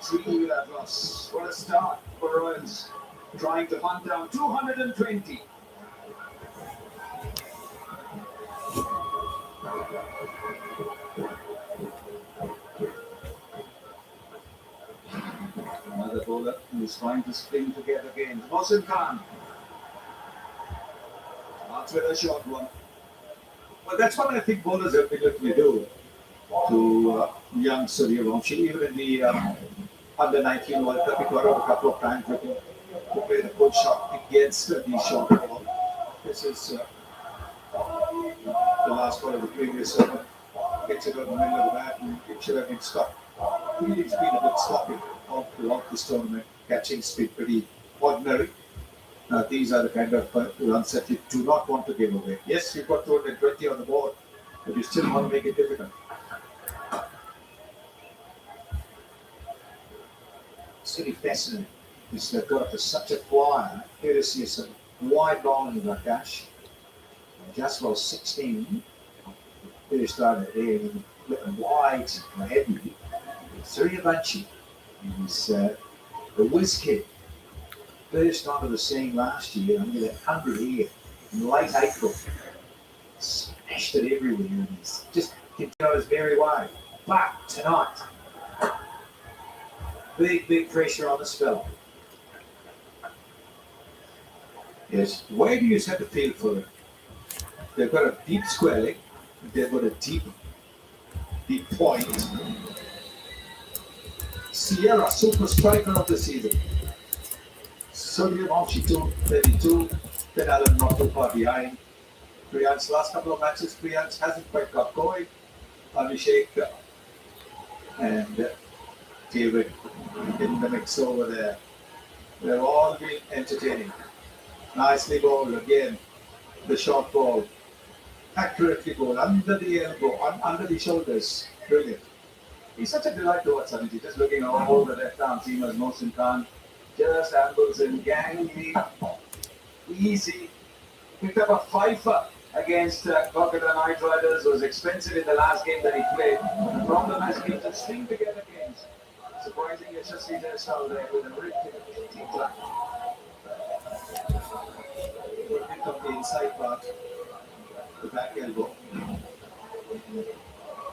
3 loss. What a start for Royals, trying to hunt down 220. Another bowler who is trying to string together games. Mohsin Khan. That's with a short one. Well, that's what I think bowlers have been looking to do to young Suryavanshi. Even in the under 19 World Cup, he got out a couple of times looking to play the good shot against the short ball. This is the last ball of the previous over. Gets it out in the middle of the bat and it should have been stopped. Really, it's been a bit sloppy all throughout this tournament. Catching speed pretty ordinary. These are the kind of runs that you do not want to give away. Yes, you've got 220 on the board, but you still want to make it difficult. It's really fascinating. He's got such a flyer. Here to see some wide bowling in Rakash. Just was 16. Here started there with wide and heavy. Suryavanshi. He's the whiz kid. First onto the scene last year, I'm going to 100 here in late April. Smashed it everywhere and he's just continues his merry way. But tonight, big pressure on the spell. Yes, where do you have to feel for it? They've got a deep square leg, they've got a deep point. Sierra, super striker of the season. Suryavanshi 232, Ben Allen not too far behind. Priyan's last couple of matches, Priyan's hasn't quite got going. Abhishek and David in the mix over there. They've all been entertaining. Nicely bowled again. The short ball. Accurately bowled, under the elbow, under the shoulders. Brilliant. He's such a delight to watch, Sanjay. Just looking all the left-arm seamers, Mohsin Khan. Just ambles and gangly, easy. Picked up a fifer against Kolkata Knight Riders. Was expensive in the last game that he played. The problem has been to string together games. Surprising Yashasvi Jaiswal there with a rip to the club. Picked up the inside part, the back elbow.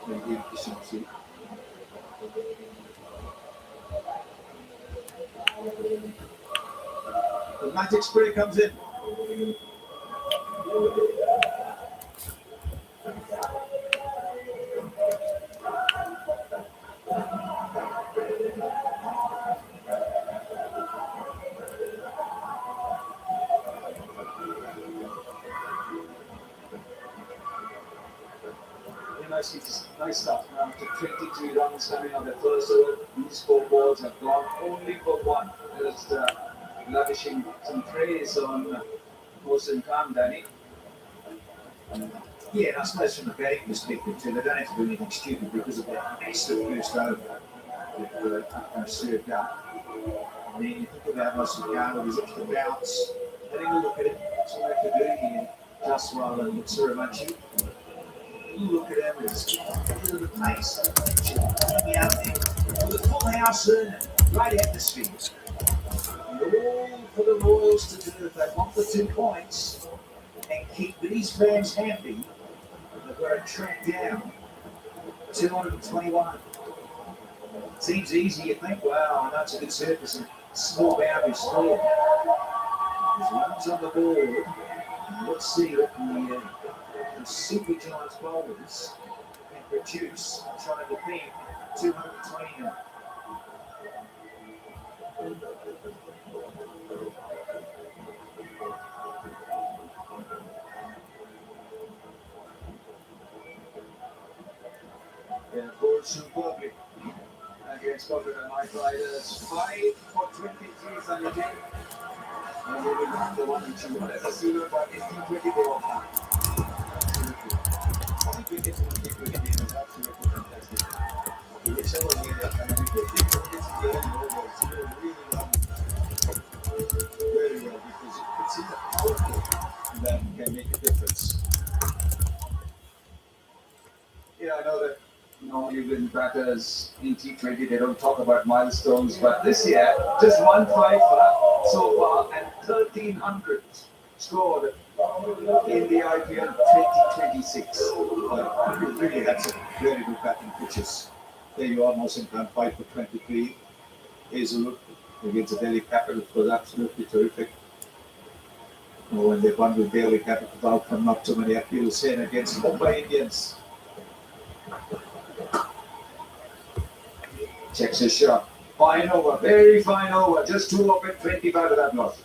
Maybe efficiency. The magic spray comes in. Nice stuff. Now to 23 runs coming on the first over. These 4 balls have gone only for 1. Just lavishing some praise on Mohsin Khan, Danny. Yeah, that's nice from the batting perspective too. They don't have to do anything stupid because of that massive first over that served out. And then you think about Mohsin Khan with his extra bounce. Having a look at it. That's what they have to do here. Just well and Suryavanshi. Look at him, it's a little bit nice. Coming out there with a full house in, right atmosphere. And all for the Royals to do if they want the 2 points and keep these fans happy. They've got to track down 221. Seems easy, you think, wow, that's a good surface and small boundaries clear. There's runs on the board. Let's see what the Super Giants bowlers can produce. I'm trying to defend 220 now. Yeah, bowled superbly against Kolkata Knight Riders. 5 for 23 is on the game. And we will have the 1 and 2. Let's see what about 18-20 ball. I think we get to the big game is absolutely fantastic. Whichever way they're going to be good, this game over, it's really well. Very well, because it's in the power play that can make a difference. Yeah, I know that normally when batters in T20. They don't talk about milestones, but this year, just 155 so far and 1,300 scored in the IPL 2026. Really had some very good batting pitches. There you are, Mohsin Khan, 5 for 23. Hazelwood against the Delhi Capitals was absolutely terrific. When they won with Delhi Capitals out from not too many appeals in against Mumbai Indians. Checks his shot. Fine over, very fine over. Just 2 of it, 25 of that loss.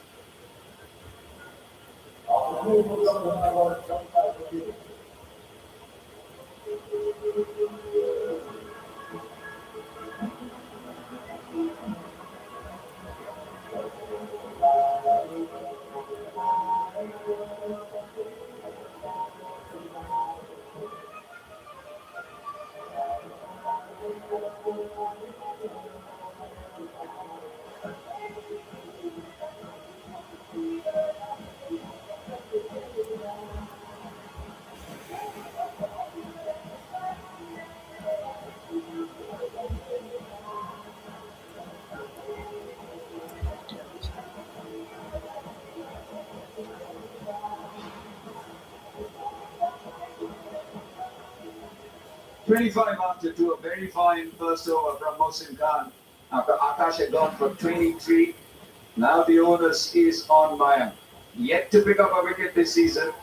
25 after 2, a very fine first over from Mohsin Khan. After Akash had gone for 23, now the onus is on Mayank. Yet to pick up a wicket this season,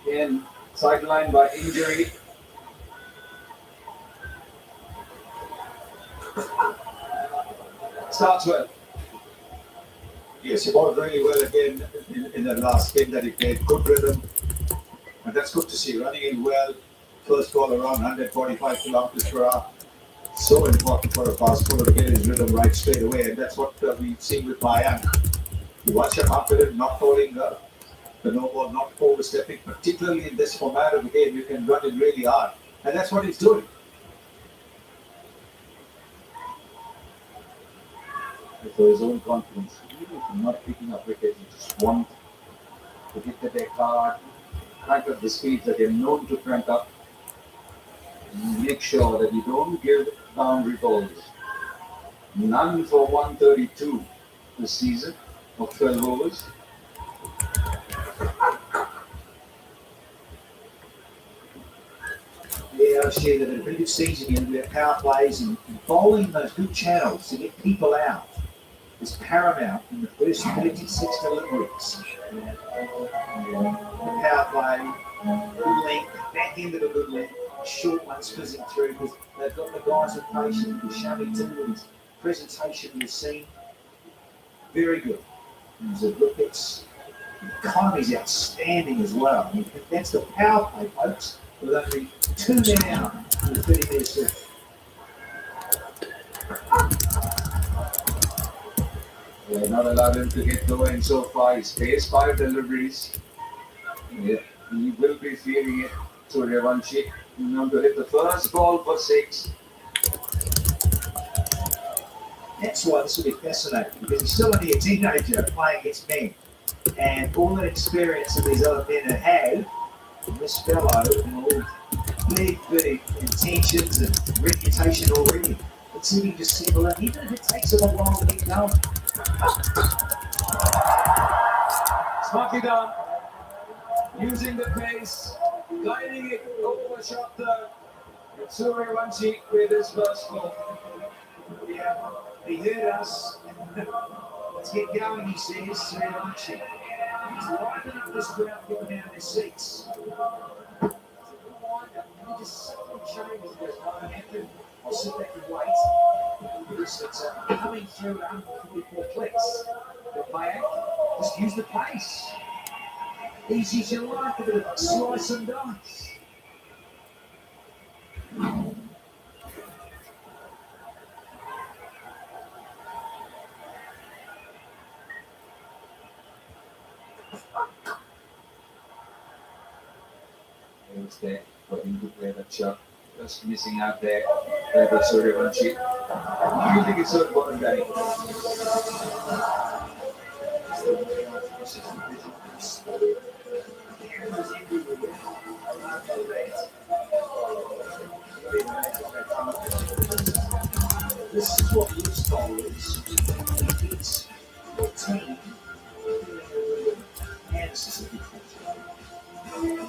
in sidelined by injury. Starts well. Yes, he bowled really well again in the last game that he played. Good rhythm, and that's good to see. Running in well. First ball around 145 kilometers per hour. So important for a fast bowler to get his rhythm right straight away, and that's what we've seen with Mayank. You watch him confident, not bowling the no ball, not overstepping, particularly in this format of the game. You can run it really hard, and that's what he's doing. For his own confidence, even if you're not picking up wickets, you just want to hit the deck hard, crank up the speeds that they're known to crank up. Make sure that you don't give boundary balls. None for 132 this season of 12 overs. Yeah, I share that at a very good season where power plays and bowling those good channels to get people out is paramount in the first 36 deliveries. The power play, good length, back end of a good length. Short ones fizzing through because they've got the guys with patience. With Shami Timber's presentation we've seen, very good. In terms of wickets, the economy's outstanding as well. I mean, that's the power play, folks. With only 2 men out in the 30 metre circle. They're not allowed him to get going so far. He's faced 5 deliveries. Yeah, he will be feeling it to Revanchi. To hit the first ball for 6. That's why this will be fascinating, because he's still only a teenager playing against men. And all that experience that these other men have had, this fellow, and all big intentions and reputation already. Let's see if he can just settle in, even if it takes him a while to get going. Smartly done. Using the pace, guiding it over shot third. Suryavanshi with his first ball. Yeah, he heard us. Let's get going, he says, Suryavanshi. He's lining up this ground, getting down their seats. He just subtly changes this momentum. I'll sit back and wait. It's coming through at 144 clicks. But Mayank, just use the pace. Easy as you like, a bit of slice and dice. There's there for him to play that shot. Just missing out there. There was Suryavanshi. I think it's so important that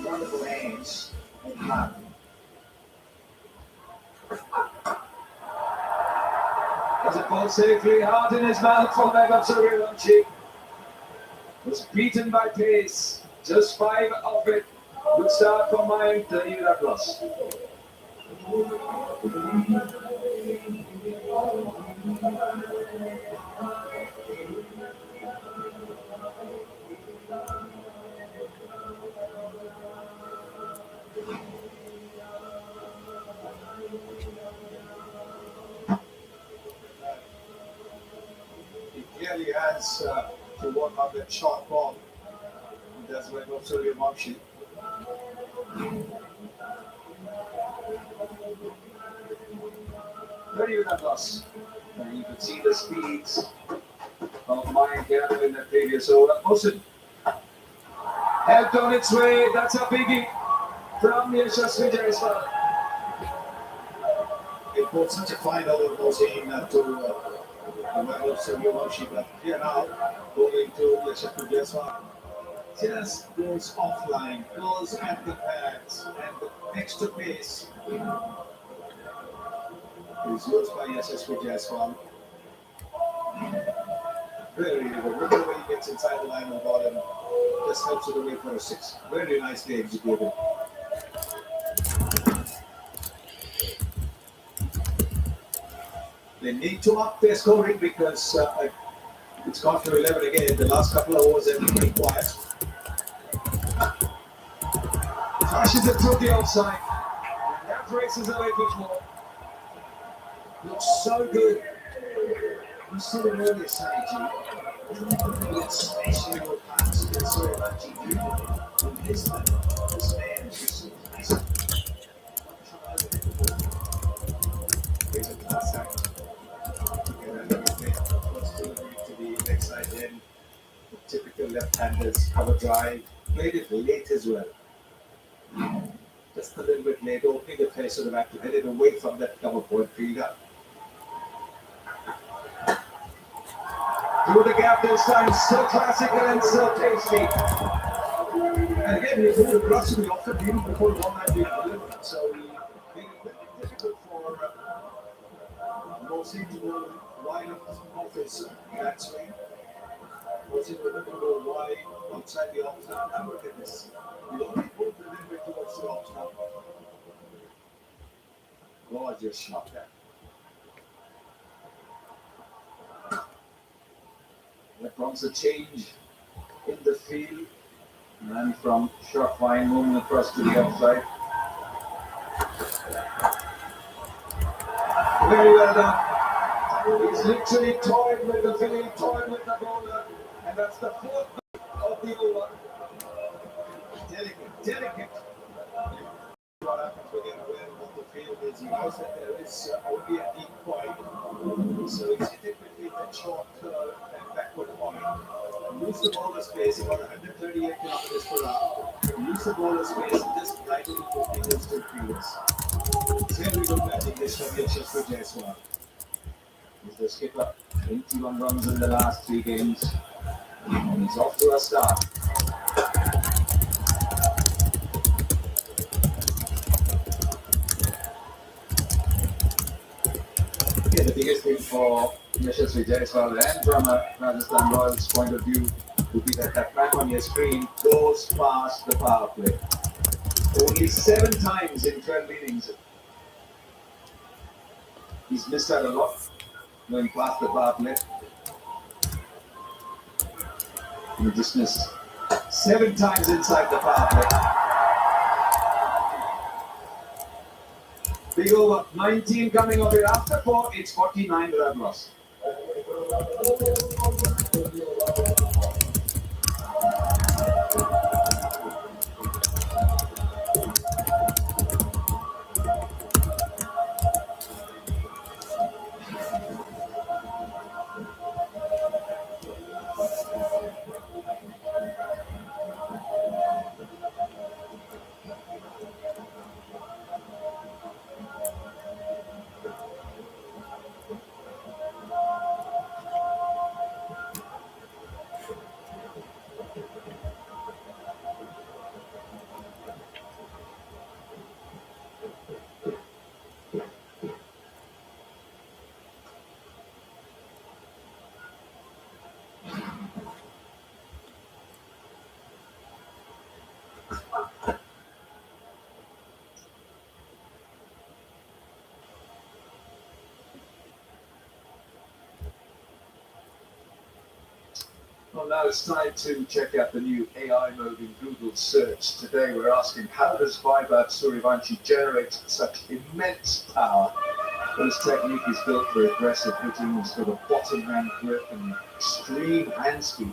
Wonderful hands and heart. As it falls safely hard in his mouth from Suryavanshi. Was beaten by pace. Just 5 of it. Good start for mine, 30 plus. He clearly has to work on that short ball. That's why Suryavanshi. Very good loss. And you can see the speeds of Mine Gavin in the previous over. Motion helped on its way. That's a biggie from Yashasvi Jaiswal. It put such a fine over Mosin to Suryavanshi, but here now going to Yashasvi Jaiswal. Just goes offline, goes at the pads, and the extra pace is used by Yashasvi Jaiswal. Very good. Remember when he gets inside the line on the bottom, just helps it away for a 6. Very nicely executed. They need to up their scoring because it's gone to 11 again. The last couple of overs have been pretty quiet. Flashes it through the outside. And that races away for 4. Looks so good. You saw an earlier stage, especially with pass against Suryavanshi. In this man is just so nice. Here's a class act. First delivery to the leg side in. The typical left-handers cover drive. Played it late as well. Just a little bit late, opening the face of the back to head it away from that cover point fielder. Through the gap this time, so classical and so tasty. And again, he moved across to the off the even before the one that we delivered. So he made it difficult for Mosin to go wide off his backswing. Mosin will never go wide outside the off stump. Now look at this. He only moved a little bit towards the off stump. Gorgeous shot there. That prompts a change in the field, and from short fine moving across to the outside. Very well done. He's literally toyed with the field, toyed with the bowler, and that's the 4th of the over. Delicate. What happens when you're aware of what the field is? He knows that there is only a deep point, so he's hit it between that short and backward point. Use the bowler space about 138 kilometers per hour. Use the bowler space and just glide it into fingers to fielders. Very good matching this from Yashasvi Jaiswal. He's the skipper. 21 runs in the last 3 games. And he's off to a start. The biggest thing for Yashasvi Jaiswal and from a Rajasthan Royals point of view would be that that map on your screen goes past the power play. Only 7 times in 12 innings. He's missed out a lot going past the power play. He just missed 7 times inside the power play. Big over, 19 coming of it after 4, it's 49 run loss. Well, now it's time to check out the new AI mode in Google search. Today we're asking, how does Vaibhav Suryavanshi generate such immense power? This technique is built for aggressive hitting, it's got a bottom hand grip and extreme hand speed,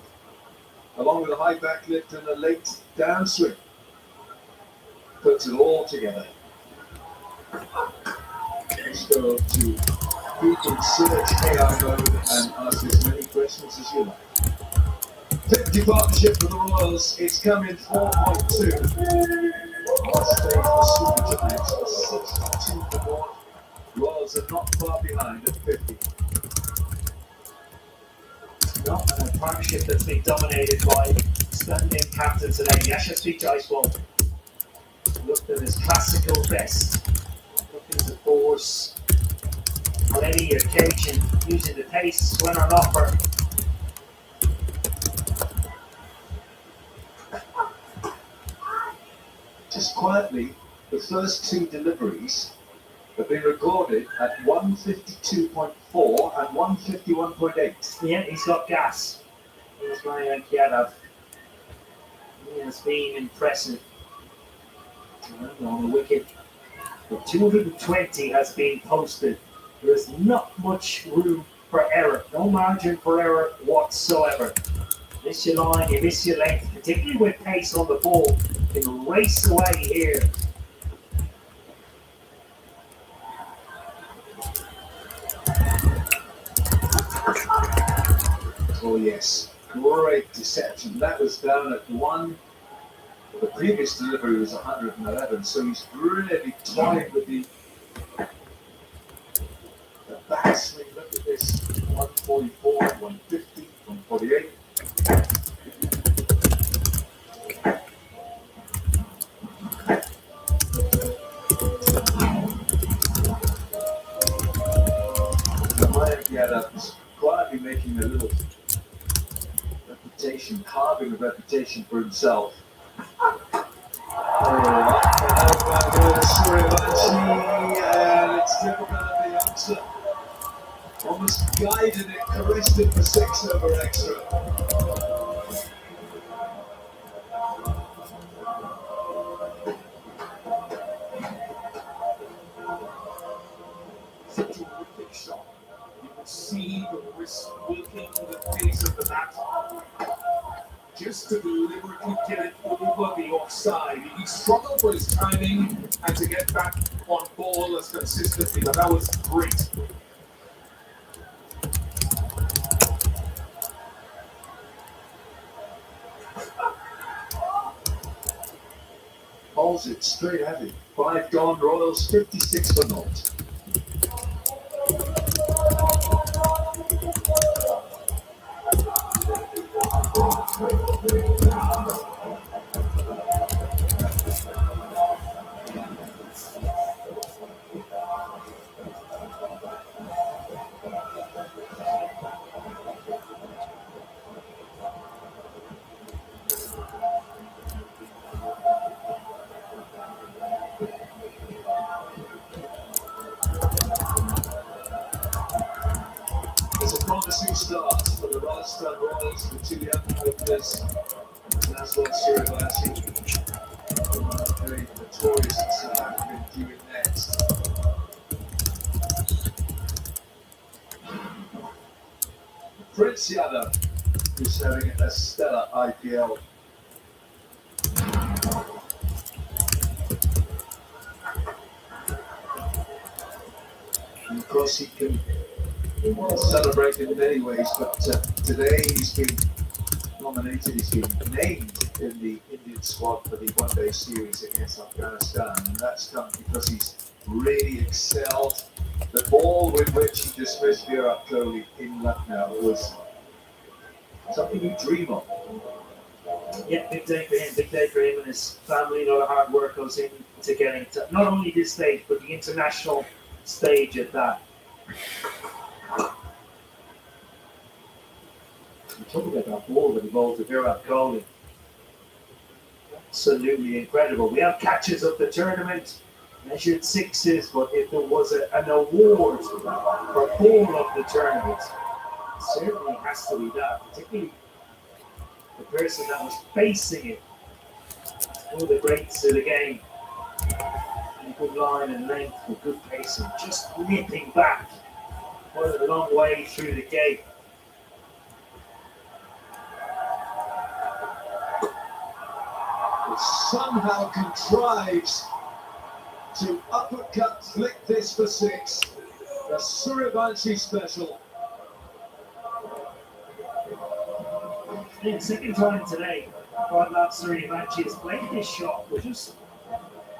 along with a high back lift and a late downswing. Puts it all together. Let's go to Google search AI mode and ask as many questions as you like. 50 partnership for the Royals, it's come in 4.2. Last stage for Super Giants was 62 for more. Royals are not far behind at 50. No, and a partnership that's been dominated by standing captain today, Yashasvi Jaiswal. Looked at his classical best, looking to force on any occasion, using the pace when on offer. Just quietly, the first two deliveries have been recorded at 152.4 and 151.8. Yeah, he's got gas. Here's Ryan Yadav. He has been impressive. On the wicket, but 220 has been posted. There is not much room for error, no margin for error whatsoever. Miss your line, you miss your length, particularly with pace on the ball. You can race away here. Oh yes, great deception. That was down at 1. The previous delivery was 111, so he's really toying with the backswing. Look at this, 144, 150, 148. Yadav's quietly making a little reputation, carving a reputation for himself. Suryavanshi, and it's difficult the answer. Almost guided it, caressed it for 6 over extra. Such a wicked shot. You can see the wrist working the pace of the bat. Just to deliberately get it over the offside. He struggled for his timing and to get back on ball as consistently, but that was great. Holds it straight at it. 5 gone, Royals 56 for naught. It's a promising start for the Rajasthan Royals, the 2 young openers, and that's what Suryavanshi, very notorious in South African, doing next. Prince Yadav, who's having a stellar IPL. And of course, he can celebrate in many ways, but today he's been nominated, he's been named in the Indian squad for the one-day series against Afghanistan, and that's come because he's really excelled. The ball with which he dismissed Virat Kohli in Lucknow was something you dream of. Yeah, big day for him and his family. A lot of hard work goes into getting to not only this stage, but the international stage at that. Talking about that ball that he bowled to Virat Kohli. Absolutely incredible. We have catches of the tournament, measured 6s, but if there was an award for ball of the tournament, it certainly has to be that, particularly the person that was facing it. One of the greats of the game. And a good line and length with good pacing. Just nipping back quite a long way through the gate. It somehow contrives to uppercut flick this for 6. The Surivanshi special. Yeah, second time today, Bradley Surivanshi has played this shot. We're just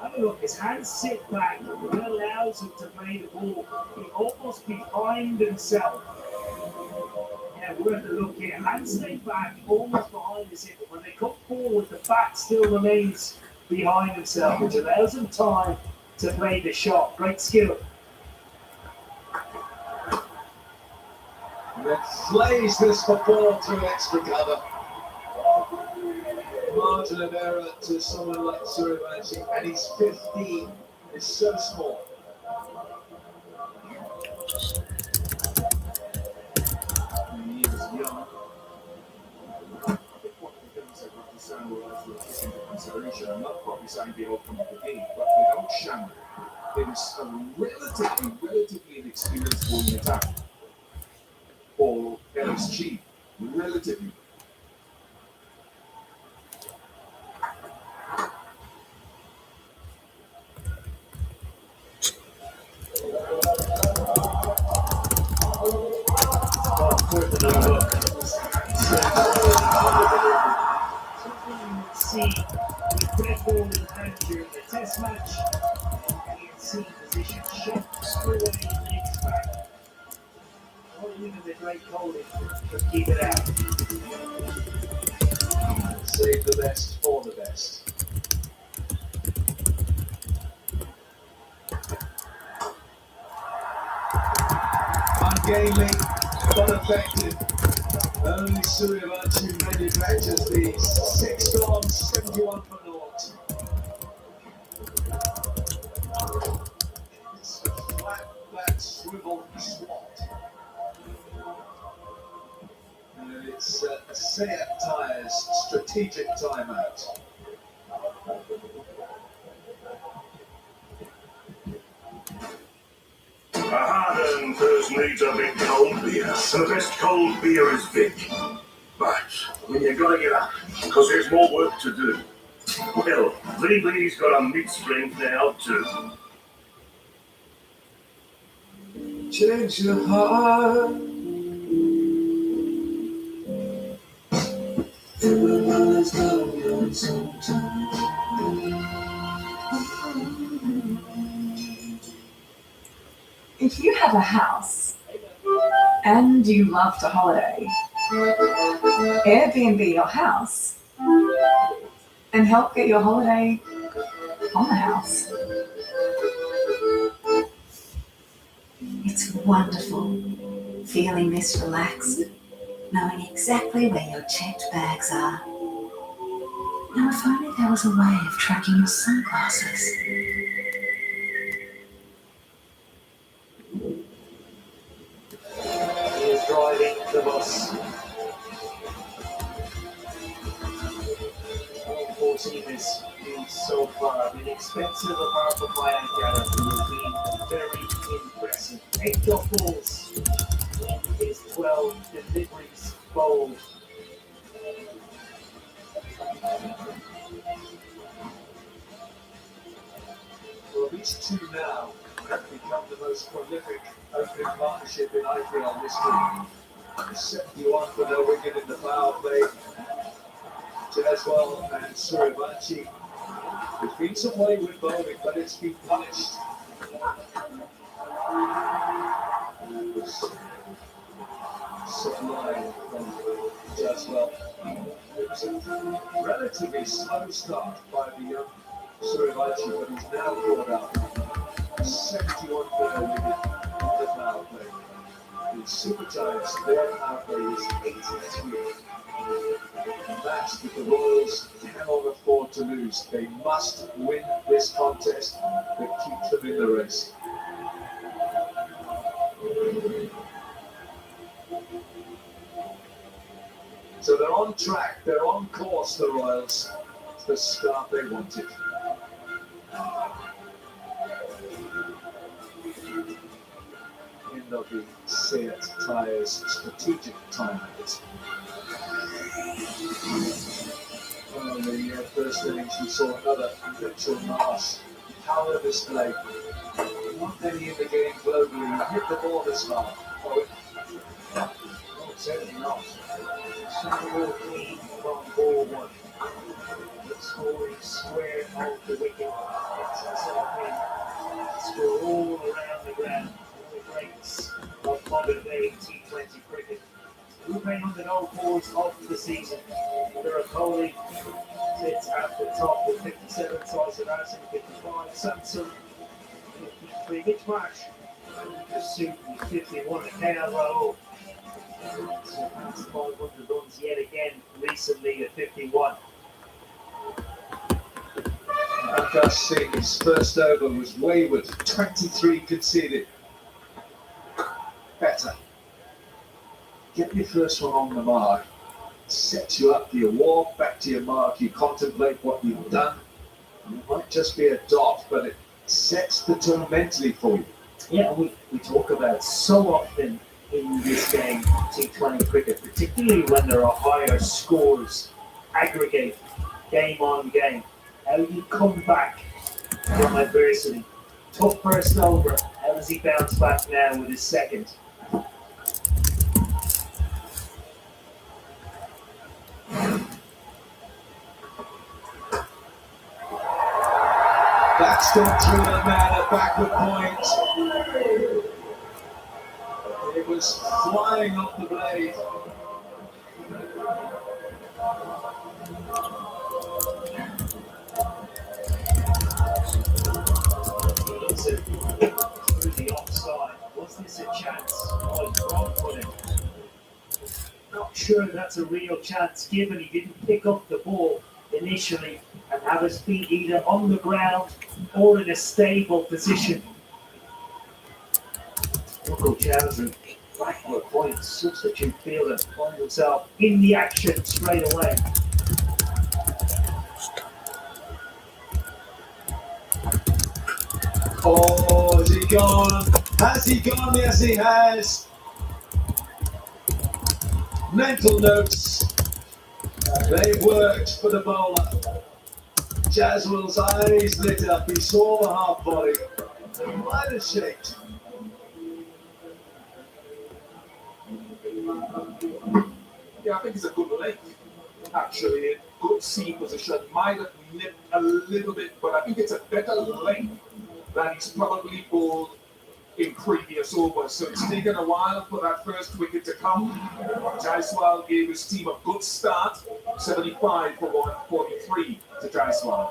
have a look. His hands sit back. It allows him to play the ball almost behind himself. Yeah, worth a look here. Hands stay back, almost behind his hip. But when they come forward, the back still remains behind himself, which allows him time to play the shot. Great skill. And then flays this for 4 through extra cover. Margin of error to someone like Surivanshi, and he's 15. It's so small. He is young. I think what the things that Dr. Samuel has to take into consideration, I'm not probably saying the outcome of the game, but without Shannon, it is a relatively inexperienced bowling attack for LSG. Relatively. See the red ball in hand during the test match. And you can see position shot away next back. Not even the great Colin could keep it out. Save the best for the best. Ungainly, but effective. Only Surivanshi manufactures these. 6 gone, 71 for naught. It's a flat back swivel swat. And it's a Seat Tyres strategic timeout. A hard-earned person needs a bit cold beer. The best cold beer is Vic. But when you gotta get up, because there's more work to do. Well, VB's got a mid-strength now too. Change your heart. If you have a house and you love to holiday, Airbnb your house and help get your holiday on the house. It's wonderful feeling this relaxed, knowing exactly where your checked bags are. Now, if only there was a way of tracking your sunglasses. He is driving the bus. All 14 is so far been expensive apart from my Gareth, who has been very impressive. 8 dot balls in his 12 deliveries bowled. Well, these two now have become the most prolific opening partnership in IPL history. 71 for no wicket in the power play. Jaswal and Surivanshi. There's been some wayward bowling, but it's been punished. It was sublime from Jaswal. It was a relatively slow start by the young Surivanshi, but he's now caught up. 71 for no wicket in the power play. In Super Giants, their power play is 83. And that's what the Royals cannot afford to lose. They must win this contest that keeps them in the race. So they're on track, they're on course, the Royals. It's the start they wanted. End of the Seat Tyres strategic timeout. On the first innings, we saw another Mitchell Marsh power display. Not many in the game globally hit the ball this hard. Certainly not. Single clean from ball one. The scoring square off the wicket. It's himself in. Score all around the ground. The greats of modern day T20 cricket. Who came on the no balls of the season? Virat Kohli sits at the top with 57 tries of Arsenal, 55. Samson, 53. Mitch Marsh, just suit 51. KL Rahul surpassed 500 runs yet again recently at 51. Akash Singh's first over was wayward, 23 conceded. Better. Get your first one on the mark, sets you up, you walk back to your mark, you contemplate what you've done. It might just be a dot, but it sets the tone mentally for you. Yeah, we talk about so often in this game, T20 cricket, particularly when there are higher scores, aggregate, game on game, how you come back from adversity. Tough first over, how does he bounce back now with his second? That's gone through the man at backward point. It was flying off the blade. He looks at through the offside. Was this a chance? Oh, it's wrong for him. Not sure that's a real chance given he didn't pick up the ball initially and have his feet either on the ground or in a stable position. Uncle Chowdhury, backward point, substitute fielder, finds himself in the action straight away. Oh, has he gone? Has he gone? Yes, he has. Mental notes. They've worked for the bowler. Jaswell's eyes lit up. He saw the half volley. He might have shaked. Yeah, I think it's a good length. Actually, good seam position. Might have nipped a little bit, but I think it's a better length than he's probably bowled in previous overs. So it's taken a while for that first wicket to come. Jaiswal gave his team a good start. 75 for 143 to Jaiswal.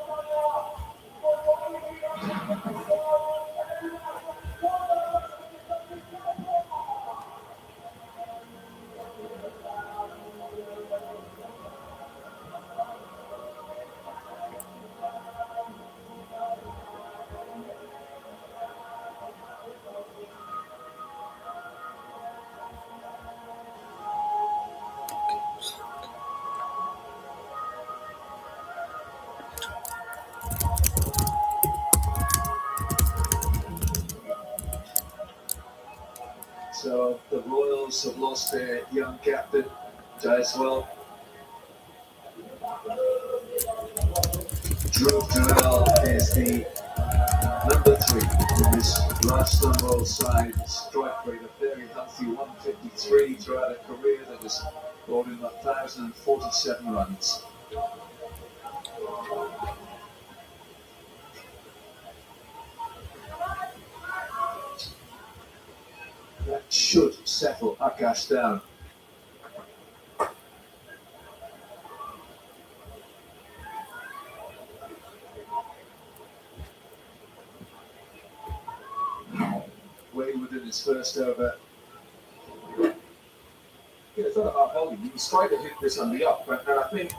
So the Royals have lost their young captain, Jaiswal. Dhruv Jurel is the number 3 in this Rajasthan Royals side. Strike rate a very healthy 153 throughout a career that has brought in 1,047 runs. That should settle Akash down. Wayward in his first over. Yeah, it's not about healthy. He's tried to hit this on the up, and I think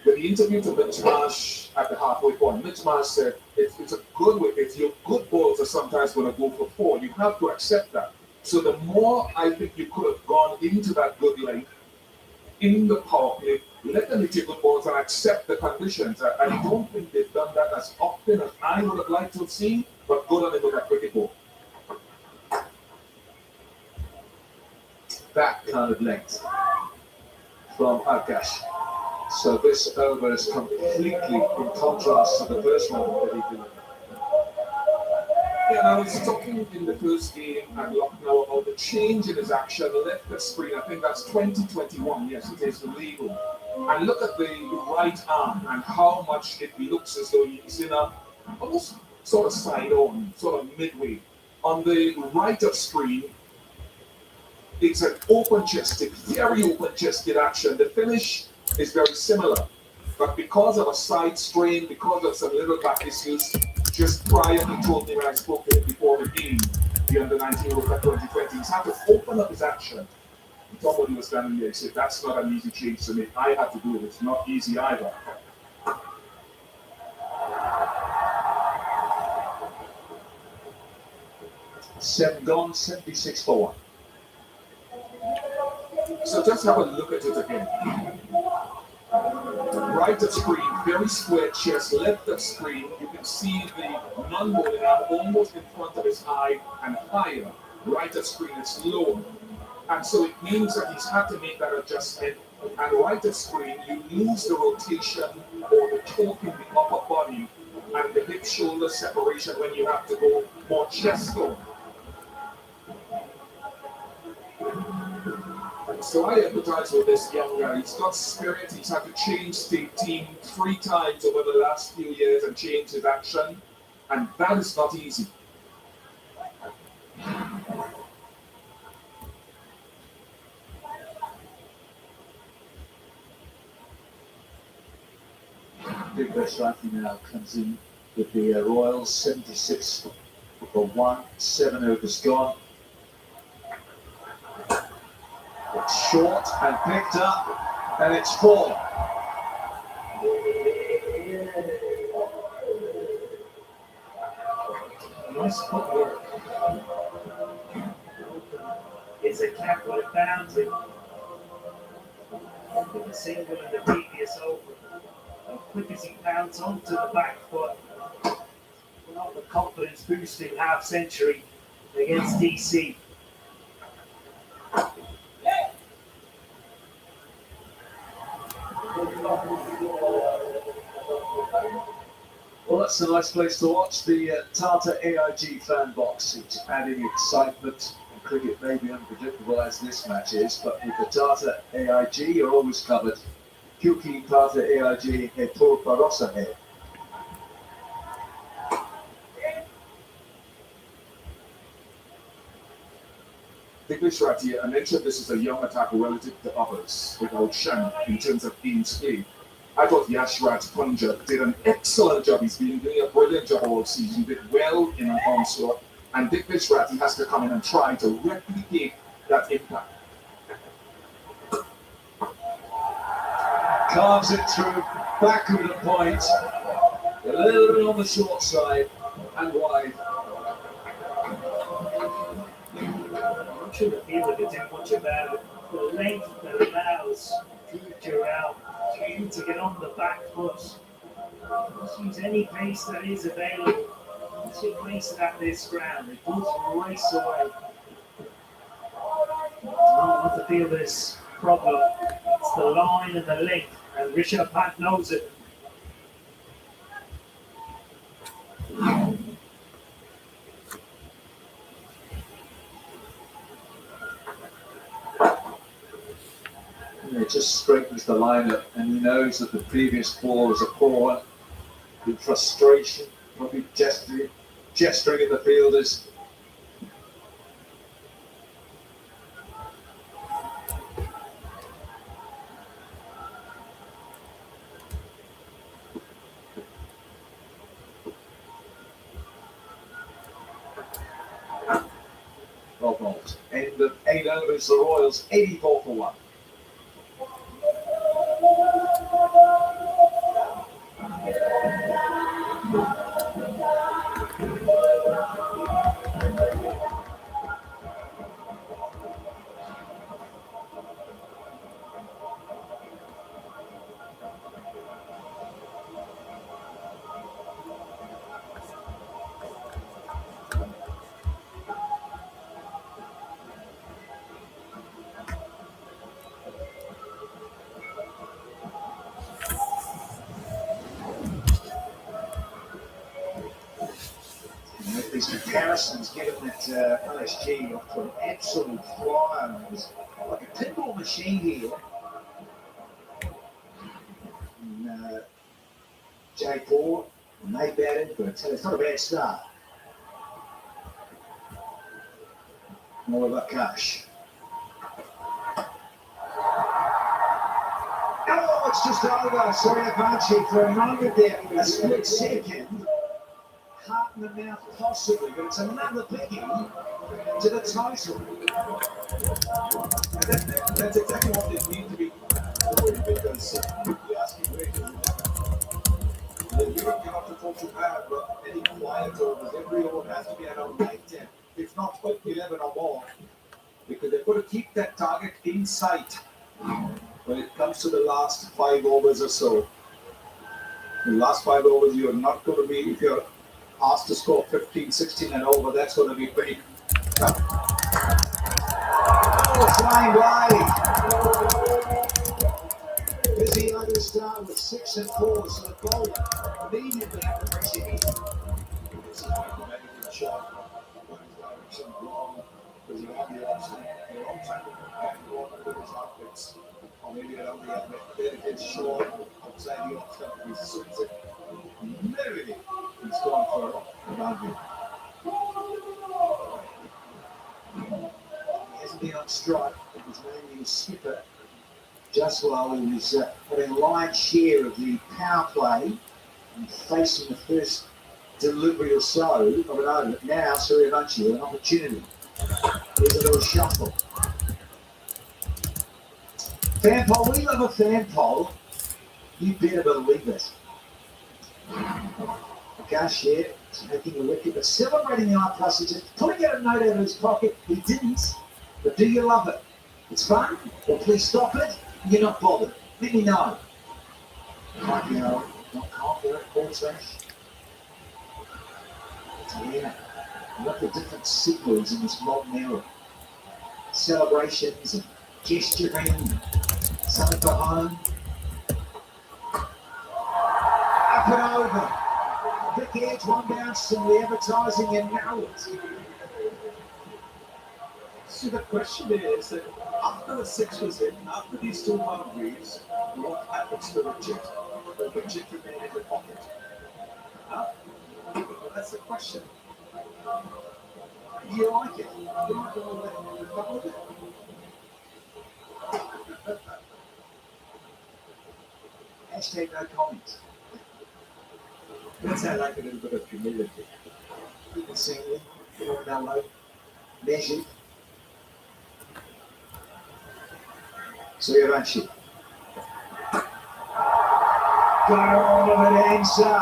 with the interview to Mitch Marsh at the halfway point, Mitch Marsh said it's a good wicket. Your good balls are sometimes going to go for 4. You have to accept that. So the more I think you could have gone into that good length, in the park, let them hit your good balls and accept the conditions. I don't think they've done that as often as I would have liked to have seen, but good on them with that cricket ball. That kind of length from Akash. So this over is completely in contrast to the first one that he delivered. Yeah, and I was talking in the first game at Lucknow about the change in his action, left the screen. I think that's 2021. Yes, it is legal. And look at the right arm and how much it looks as though he's in a almost sort of side on, sort of midway. On the right of screen, it's an open-chested, very open-chested action. The finish is very similar, but because of a side strain, because of some little back issues, just prior, he told me when I spoke to him before the game, the under-19 World Cup 2020, he's had to open up his action. Somebody was standing there and said, that's not an easy change to make. I had to do it. It's not easy either. Seven gone, 76 for 1. So just have a look at it again. Right of screen, very square chest. Left of screen, you can see the non-bowling arm almost in front of his eye and higher. Right of screen, it's lower. And so it means that he's had to make that adjustment. And right of screen, you lose the rotation or the torque in the upper body and the hip-shoulder separation when you have to go more chest low. So I empathize with this young guy. He's got spirit. He's had to change state team 3 times over the last few years and change his action. And that is not easy. Big Best Ranking now comes in with the Royals, 76 for 1, 7 overs gone. It's short and picked up, and it's 4. Nice footwork. It's a capital boundary. With a single in the previous over. How quick as he bounces onto the back foot. Not the confidence boosting half century against DC. Well, that's a nice place to watch the Tata AIG fan box. It's adding excitement. And cricket may be unpredictable as this match is, but with the Tata AIG, you're always covered. Kyuki Tata AIG hai to bharosa hai. Dicklish Ratia, I mentioned this is a young attacker relative to others without shame in terms of innings play. I thought Yashraj Punjab did an excellent job. He's been doing a brilliant job all season. He did well in an onslaught. And Dicklish Ratia has to come in and try to replicate that impact. Carves it through, back of the point. A little bit on the short side and wide. I'm not sure the fielder could do much about it. The length that allows Durrell to get on the back foot. Just use any pace that is available. Once you place it at this ground, it does race away. Not the fielder's problem. It's the line and the length, and Rishabh Pant knows it. It just straightens the lineup, and he knows that the previous ball was a poor one. In frustration, probably gesturing at the fielders. Well, balls. End of 8 overs, the Royals 84 for 1. comparisons given that LSG off to an absolute flyer. It was like a pinball machine here. And, Jay Paul, and they batted, but it's not a bad start. Oliver Cash. Oh, it's just over. Sorry, Avanchi for a moment there. A split second. Heart in the mouth, possibly, but it's another biggie to the title. And that's exactly what they need to be doing, because you're asking where to you don't have to talk too bad, but any quiet overs, every over has to be around 9-10. If not 11 or more, because they've got to keep that target in sight when it comes to the last 5 overs or so. The last 5 overs, you're not going to be, if you're asked to score 15, 16 and over, that's going to be pretty tough. Oh, flying wide. Busy under the start with 6 and 4, so the bowler immediately under pressure here. It's a negative shot. One direction wrong, because you have the option, the wrong time and go on with his outfits. Or maybe around the end, then it gets short outside the option, he swings it. Literally, he's gone for a boundary. He hasn't been on strike. His name is Skipper. Just while he was having a lion's share of the power play and facing the first delivery or so of an over. Now, Suryavanshi with an opportunity. There's a little shuffle. Fan poll, we love a fan poll. You better believe it. Gosh, yeah, he's making a wicket, but celebrating the I+, just pulling out a note out of his pocket. He didn't, but do you love it? It's fun? Well, please stop it. You're not bothered. Let me know. Might be not confident, Paul Trash. Yeah, what the different sequels in this modern era. Celebrations and gesturing, something for home. Up and over. Big edge, one bounce, and the advertising, and now it's. So the question is that after the 6 was hit, after these 2 boundaries, what happens to Richard? Will Richard remain in the pocket? Huh? Well, that's the question. Do you like it? Do you like the fun with it? Hashtag no comments. Let's say I like a little bit of humility. People singly, people mellow, measured. Suryavanshi. Got all of it, answer.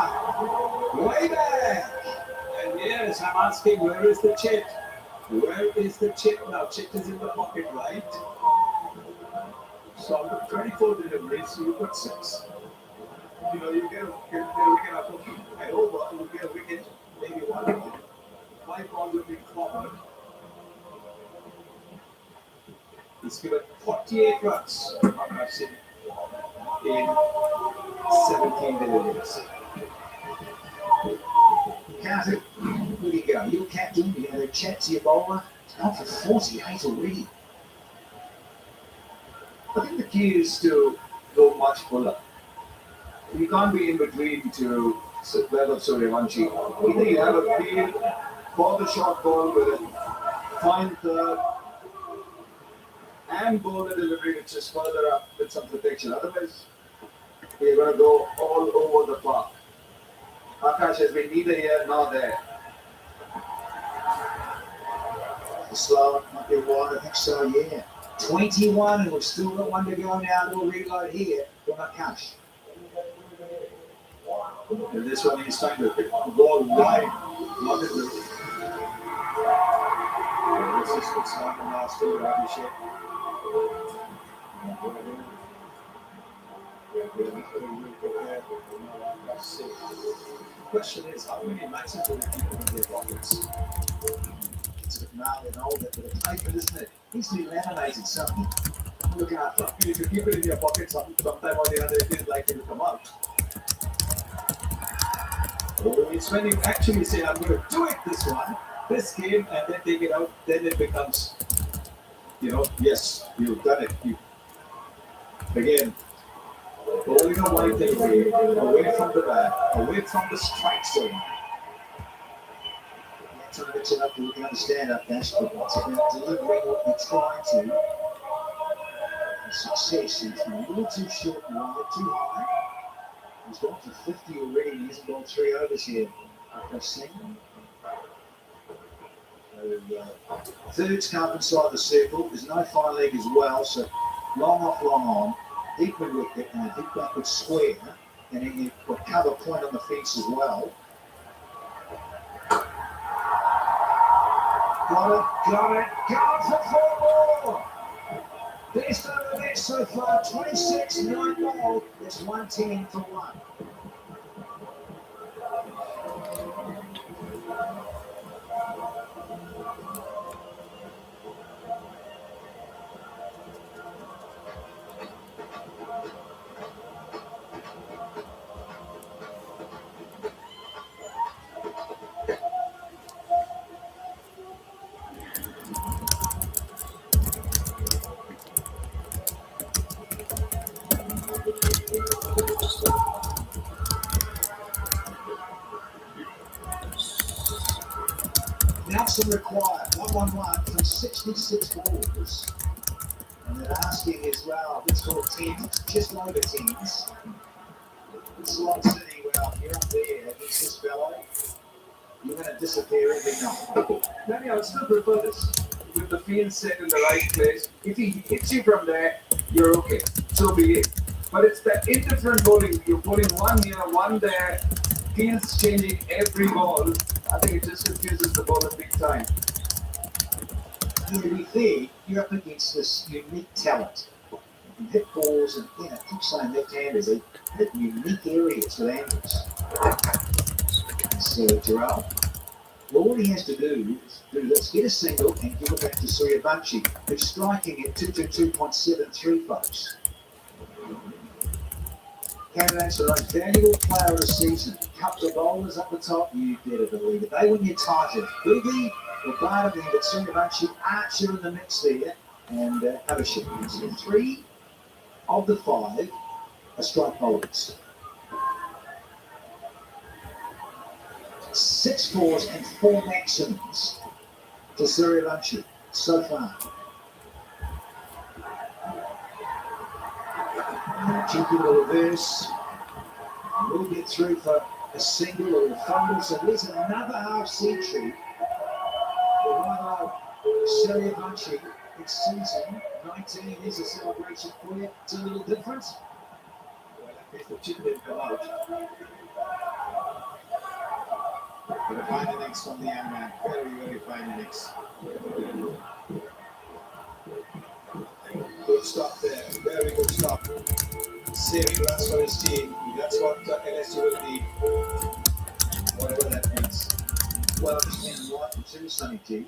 Way back. And yes, I'm asking, where is the chip? Where is the chip now? Chip is in the pocket, right? So out of 24 deliveries, you got 6. You know, you get a wicket after an over, you get a wicket, maybe 1 wicket. 5 balls will be covered. He's given 48 runs, I've seen, in 17 deliveries. Carter, where do you go? You're captain, you had a chat to your bowler. It's gone for 48 already. I think the key is to go much fuller. You can't be in between to level Suryavanshi. Either you have a field, ball the short ball with a fine third, and bowl the delivery which is further up with some protection. Otherwise, you're going to go all over the park. Akash has been neither here nor there. Slow, might be wide, I think so, yeah. 21, and we've still got 1 to go now. We'll reload here from Akash. And this one he's trying to pick the ball wide, not in the. This is what's happened last over Abhishek. The question is, how many matches will they keep in their pockets? It's a bit gnarly and old, but it's paper, isn't it? Needs to be laminated something. Look after. If you keep it in your pocket, sometime or the other, it is likely to come out. Oh, it's when you actually say, I'm going to do it this one, this game and then take it out, then it becomes, yes, you've done it. You, again, bowling a wide away from the bat, away from the strike zone. Trying to mix it up, you can understand that that's about delivering what you're trying to. And success is a little too short and wide, too high. He's gone for 50 already, and he hasn't gone 3 overs here. I've seen. Third's come up inside the circle. There's no fine leg as well, so long off, long on. Deep mid wicket and a deep backward square, and then you've got cover point on the fence as well. Got it, for 4 more! Best over there so far, 26, 9 ball. It's 110 for 1. Nelson required 111 from 66 balls. And they're asking as well, let's call it 10s, just over 10s. Slot City, well, you're up there against this fellow. You're going to disappear every night. Maybe I would still prefer this. With the field set in the right place, if he hits you from there, you're okay. So be it. But it's that indifferent bowling. You're putting one here, one there. Field's changing every ball. I think it just confuses the bowler big time. To be fair, you're up against this unique talent. You can hit balls and, I keep saying left-handers, they hit unique areas with angles. So, Jarrell, all he has to do is do this, get a single and give it back to Suryavanshi, who's striking at 222.73, folks. Candidates are the most valuable player of the season. Couple of bowlers up the top, you better believe it. They win your title. Boogie or Barnaby, but Suryavanshi, Archer in the mix there, and Abhishek. So 3 of the 5 are strike bowlers. 6 fours and 4 maximums to Suryavanshi so far. Cheeky little reverse. We'll get through for a single or a fumble. So there's another half century for one Suryavanshi. It's season 19. There's a celebration for you. It's a little different. Well, I guess the chip didn't come out. But a fine innings from the young man. Very, very fine innings. Good stop there. Very good stop. Saving runs for his team. That's what LSU will need. Whatever that means. 12 and 1 to Sunny T.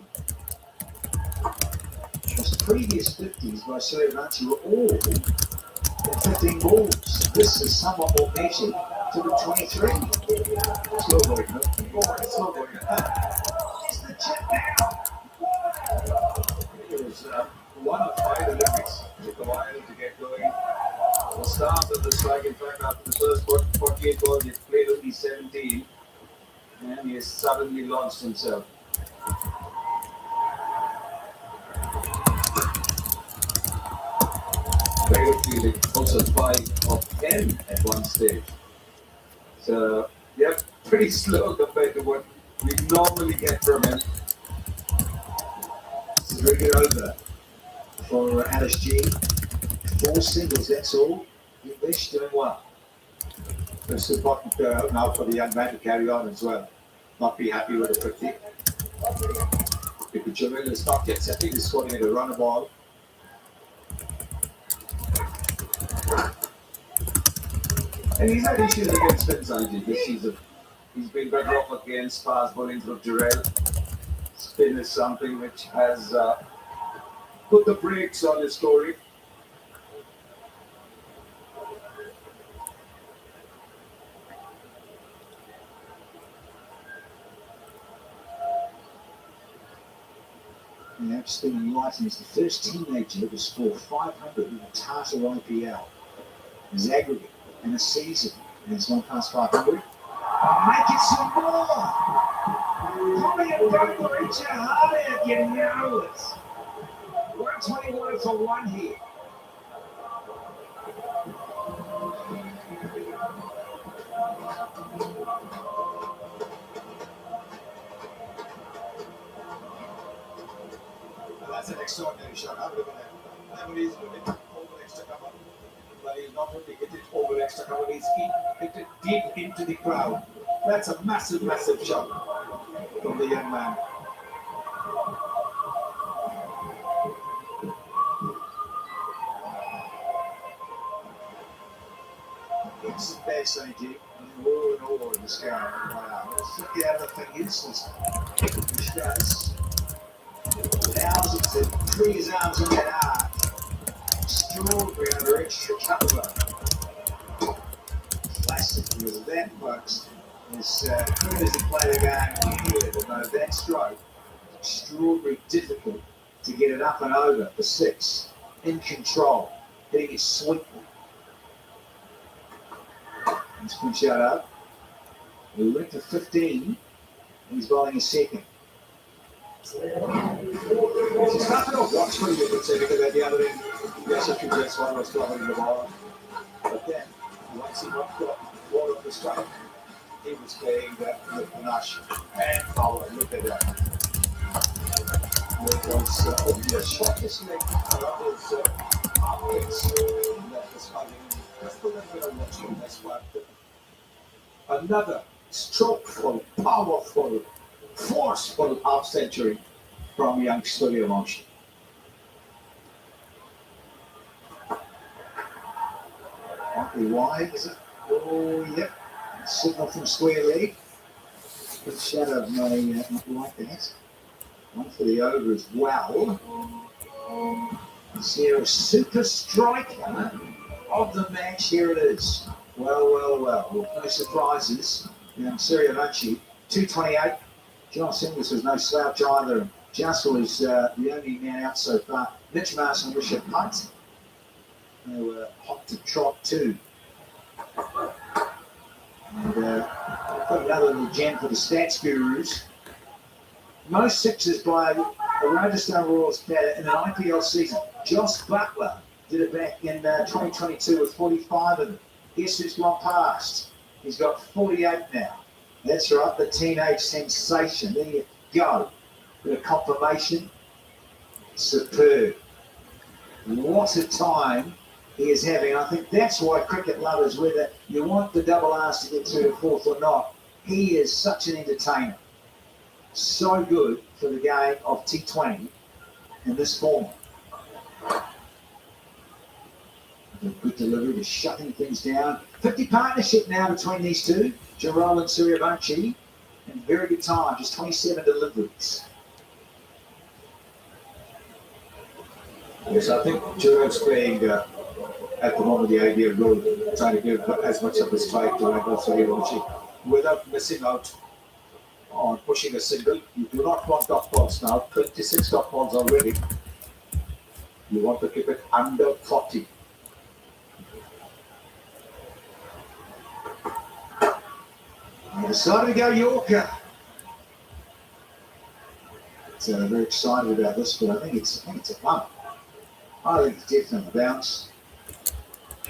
His previous 50s by Suryavanshi were all in 15 balls. This is somewhat more measured to the 23. Slow boy, slow boy. It's the chip now. It was 1 of 5 Olympics. Took a while to get going. The start of the strike, in fact, after the first 48 balls, he played only 17. And he has suddenly launched himself. Very good fielding. Also 5 of 10 at one stage. So, yeah, pretty slow compared to what we normally get from him. This is very good over for LSG. 4 singles, that's all. English doing well. It's important now for the young man to carry on as well. Not be happy with the 50. If Jamil is not yet setting, he's scoring at a runner ball. And he's had issues against spin Sanjay this season. He's been better off against fast bowling from Jarrell. Spin is something which has put the brakes on his story. Now, spinning light, and he's the first teenager to score 500 in a Tata IPL. His aggregate in a season, and he's gone past 500. Make it some more! Probably a double reach out harder, you know it. 121 for one here. That's an extraordinary shot. Have a look at that. That one is over extra cover. But he's not only hit it over extra cover, he's hit it deep into the crowd. That's a massive, massive shot from the young man. It's the best idea. More and more in the sky. Wow. Let's look at the thing useless. Which does. Thousands of trees arms in that arc. Extraordinary under extra cover. Classic was that, folks. As good as he played the game here, but that stroke, extraordinarily difficult to get it up and over for 6. In control, hitting it sweetly. Let's push that up. We went to 15. He's bowling a second. He's started off watch pretty good, because at the other end, yes, if you guess one was dropping the ball. But then, once he got ball off the strike, he was playing with panache and power. Look at that. There was obvious shot this leg. That was upwards. That was funny. Just a little bit of watching this one. Another strokeful, powerful, forceful half century from young Studio Motion. Partly wide, is it? Oh, yep. Signal from square leg. Good shadow may not like that. One for the over as well. Is there a super striker of the match? Here it is. Well. No surprises. Suriavanchi, 228. Johnson, this was no slouch either. Jassel is the only man out so far. Mitch Marsh and Richard Punt. They were hot to trot too. And put another little gem for the stats gurus. Most sixes by a Rajasthan Royals batter in an IPL season. Joss Butler did it back in 2022 with 45 of them. Guess who's gone past? He's got 48 now. That's right, the teenage sensation. There you go. Bit of confirmation. Superb. What a time he is having. I think that's why cricket lovers, whether you want the double R's to get through to fourth or not, he is such an entertainer. So good for the game of T20 in this form. A good delivery, just shutting things down. 50 partnership now between these two, Jarrell and Suriavanchi, and very good time, just 27 deliveries. Yes, I think Jarrell's playing at the moment the idea of really trying to give as much of his strike to Randall Suriavanchi without missing out on pushing a single. You do not want dot balls now, 26 dot balls already. You want to keep it under 40. He decided to go Yorker. So I'm very excited about this, but I think it's a bump. I think it's definitely a bounce.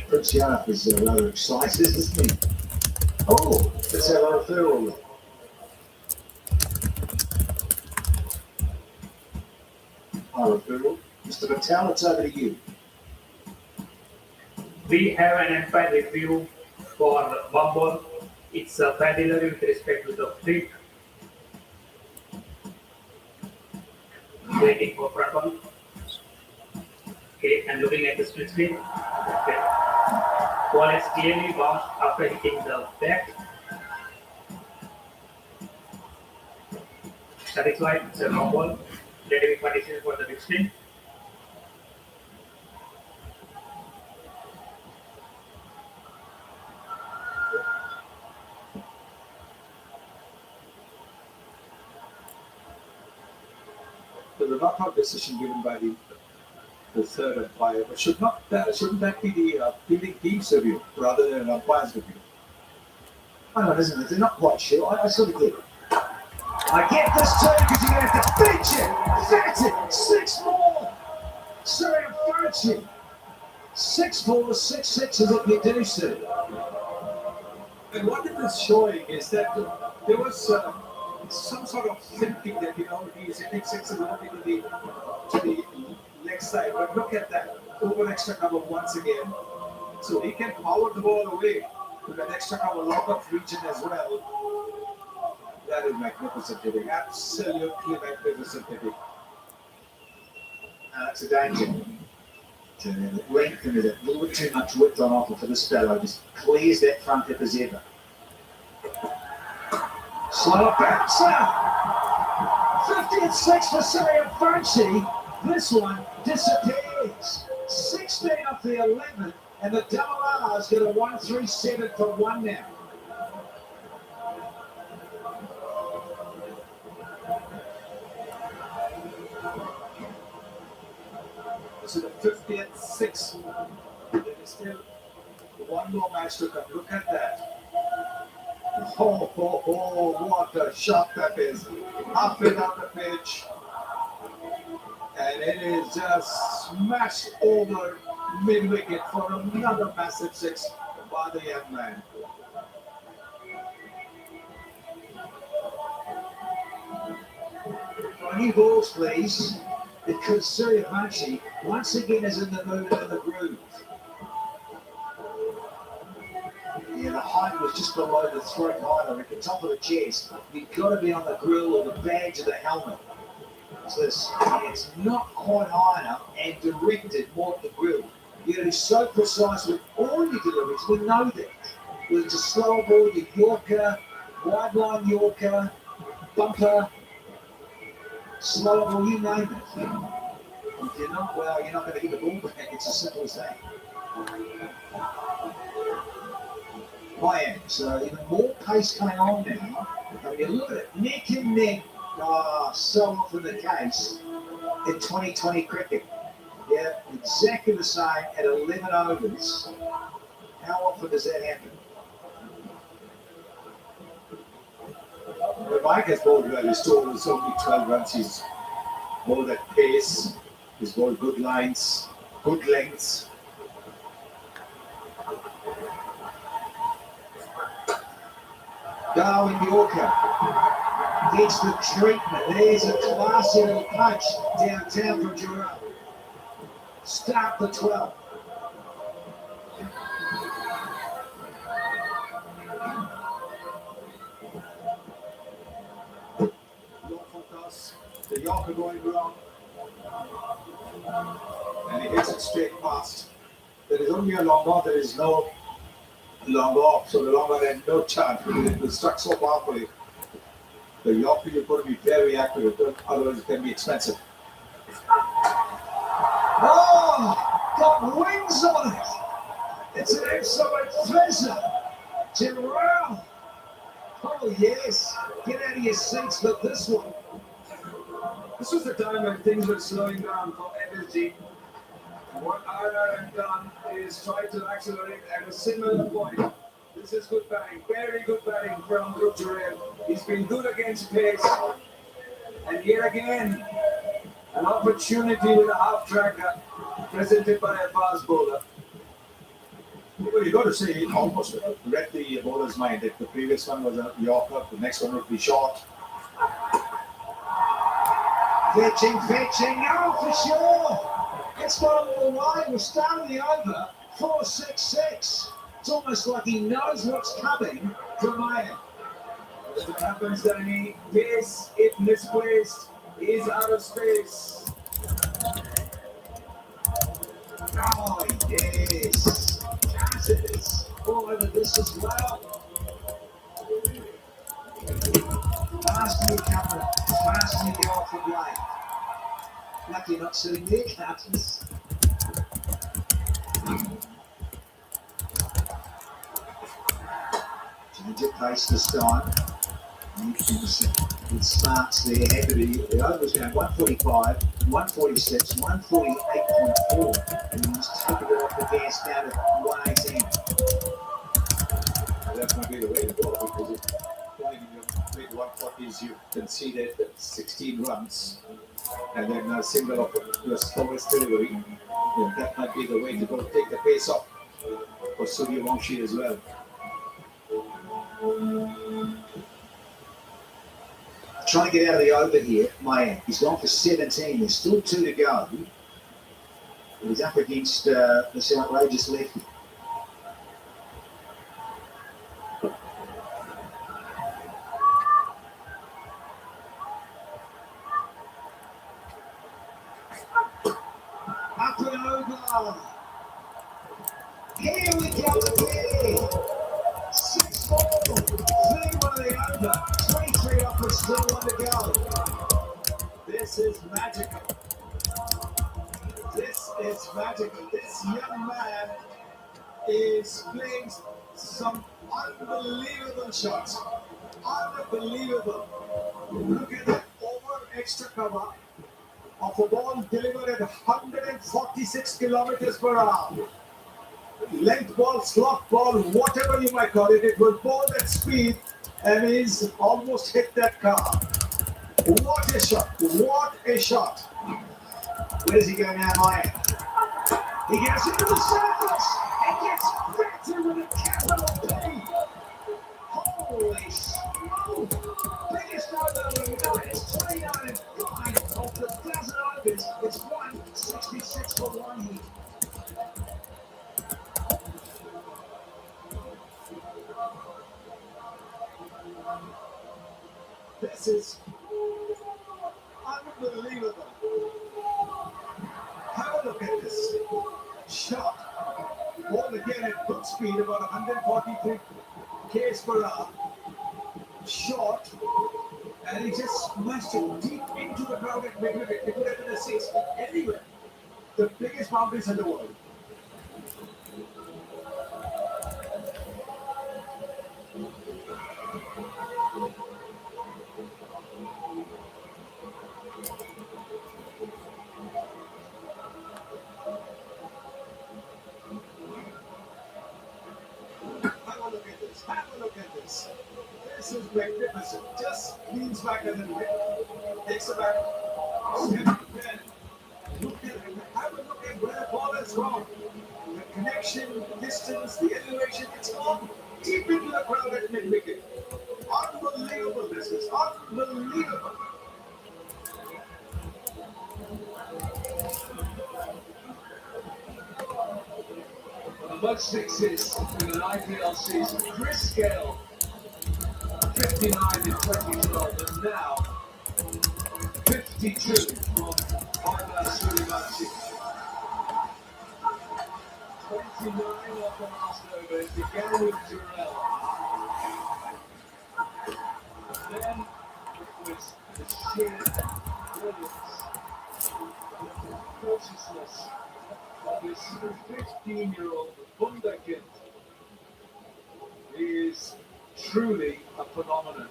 Prince Yarp is rather excited, isn't he? Oh, let's have a referral there. Our referral. Mr. Patel, it's over to you. We have an umpire review for one ball. It's a particularly with respect to the flip. Waiting for front ball. Okay, and looking at the split screen. Okay. Ball has clearly bounced after hitting the back. Satisfied, it's a long ball. Let me condition for the big spin. was a knockout decision given by the third umpire, but shouldn't that be the fielding team's review rather than an umpire's review? I don't know, isn't it? They're not quite sure. I sort of get it. I get this too because you're going to have to bench it. That's it. 6 more. Sorry, I'm Fauci. 6-4, 6-6 is what you do, sir. And what it is showing is that there was some sort of thinking that, he's hitting 6 only to the leg side. But look at that. Over extra cover once again. So he can power the ball away to that extra cover lock-up region as well. That is magnificent hitting. Absolutely magnificent hitting. That's a danger. Lengthen it a little bit too much width on offer for this fellow. Just clears that front hip as ever. Slow bouncer. 50-6 for Sirian Fauci. This one disappears. 16 off the 11, and the double R's get a 1-3-7 for 1 now. So the 50-6. There is still one more match to come. Look at that. Oh, what a shot that is. Half it out the pitch. And it is just smashed over mid-wicket for another massive 6 by the young man. Any balls, please, because Sirian Fauci once again is in the mood and the groove. Yeah, the height was just below the throat height, at the top of the chest. You've got to be on the grill or the badge of the helmet. So it's not quite high enough and directed more at the grill. You're going to be so precise with all your deliveries. We know that. Whether it's a slow ball, your Yorker, wide line Yorker, bumper, slow ball, you name it. If you're not well, you're not going to get the ball back. It's as simple as that. High end. So even more pace coming on now. And you look at it, neck and neck. So often the case in 2020 cricket. Yeah, exactly the same at 11 overs. How often does that happen? When Mike has bowled well, his total is only 12 runs. He's bowled at pace. He's bowled good lines, good lengths. Darwin Yorker gets the treatment. There's a classy little punch downtown from Jerome. Start the 12. Long toss. The Yorker going wrong. And he hits it straight past. There is only a long on, there is no long off. So the long on had no chance because it was stuck so powerfully. The Yorker, you've got to be very accurate, otherwise it can be expensive. Oh, got wings on it. It's an absolute pleasure. Jerome. Oh, yes. Get out of your seats with this one. This was the time when things were slowing down for MSG. What Ireland have done is try to accelerate at a similar point. This is good batting, very good batting from Dhruv Jurel. He's been good against pace. And yet again, an opportunity with a half tracker presented by a fast bowler. Well, you've got to say, he almost read the bowler's mind. If the previous one was a Yorker, the next one would be short. Fetching, oh for sure! It's gone all the way. We're starting the over 4-6-6. It's almost like he knows what's coming from Maya. If it happens, Danny, pace, if misplaced, is out of space. Oh, yes. Chances all over this as well. Fast new camera, fast new go off the blade. Lucky not sitting there, Carters. Change of pace this time. It starts there heavily. The over's going 145, 146, 148.4. And you just take it off the gas down to 118. That might be the way to go because if going in your mid 140s, you conceded 16 runs and then a single of your slowest delivery. Then that might be the way to go. Take the pace off for Suryavanshi as well. Trying to get out of the over here, Mayank. He's gone for 17. There's still 2 to go. He's up against this outrageous lefty. Up and over. Here we go again. 6-4. 3-1 of the over. 23 up and still 1 to go. This is magical. This is magical. This young man is playing some unbelievable shots. Unbelievable. Look at that over extra cover of a ball delivered at 146 kilometers per hour. Length ball, slot ball, whatever you might call it, it was ball at speed and he's almost hit that car. What a shot! What a shot! Where does he go now, Maya? He gets into the surface and gets better with a capital P. Holy smoke! Biggest over of the night is 29.5 of the dozen overs. It's 166 for 1 heat. This is unbelievable. Have a look at this shot. Ball again at good speed, about 143 k's per hour. Shot, and he just smashed it deep into the crowd at midfield. It could have been a 6 anywhere. The biggest boundaries in the world. Have a look at this. This is magnificent. Just leans back a little bit. Takes it back. Look at it. Have a look at where the ball is from. The connection, the distance, the elevation, it's all deep into the crowd at mid-wicket. Unbelievable, this is unbelievable. The most sixes in an IPL season. Chris Gale, 59 in 2012, and now 52 from Suryavanshi. 29 off the last over. It began with Jurel. Then it was the sheer brilliance, the consciousness of this 15-year-old wunderkind. He is truly a phenomenon.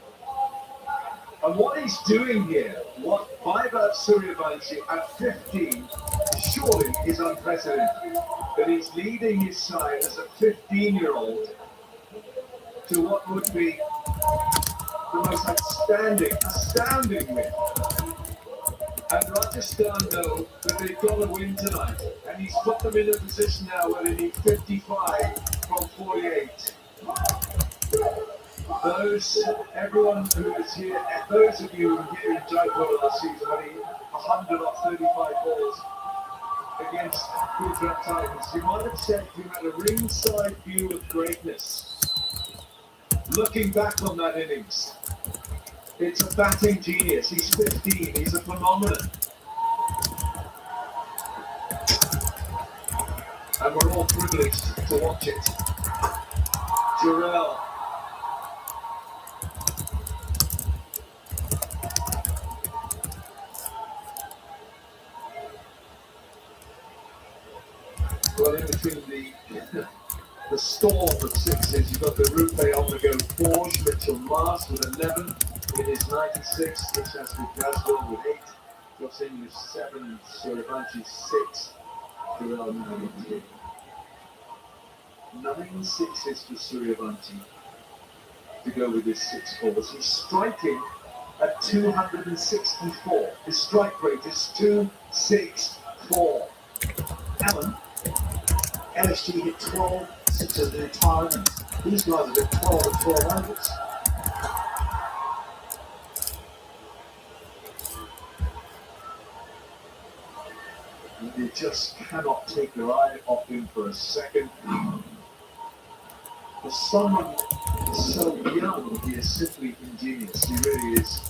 And what he's doing here, what Vaibhav Suryavanshi at 15, surely is unprecedented. That he's leading his side as a 15-year-old to what would be the most astounding win. And Rajasthan know that they've got to win tonight. And he's put them in a position now where they need 55 from 48. Everyone who is here, and those of you who were here in Jaipur last season, winning 100 off 35 balls against Gujarat Tigers, you might have said you had a ringside view of greatness. Looking back on that innings, it's a batting genius. He's 15. He's a phenomenon. And we're all privileged to watch it. Jurel. Well, in between the storm of sixes, you've got the Rupe on the go 4, Mitchell Mars with 11, It is 96, which has with Glasgow with 8, Los Angeles 7, and Surivanchi 6, Durrell 9. 9 sixes for Surivanchi to go with his 6 fours. He's striking at 264. His strike rate is 264. Allen, LSG hit 12 sixes in retirement. These guys have hit 12 at 1200s. They just cannot take their eye off him for a second. For someone so young, he is simply ingenious. He really is.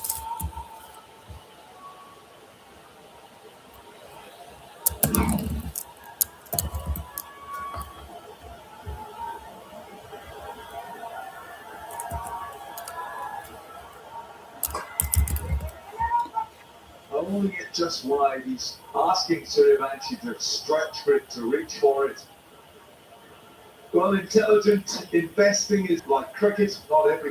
I only get just why he's asking Surivanchi to stretch for it, to reach for it. Well, intelligent investing is like cricket, not every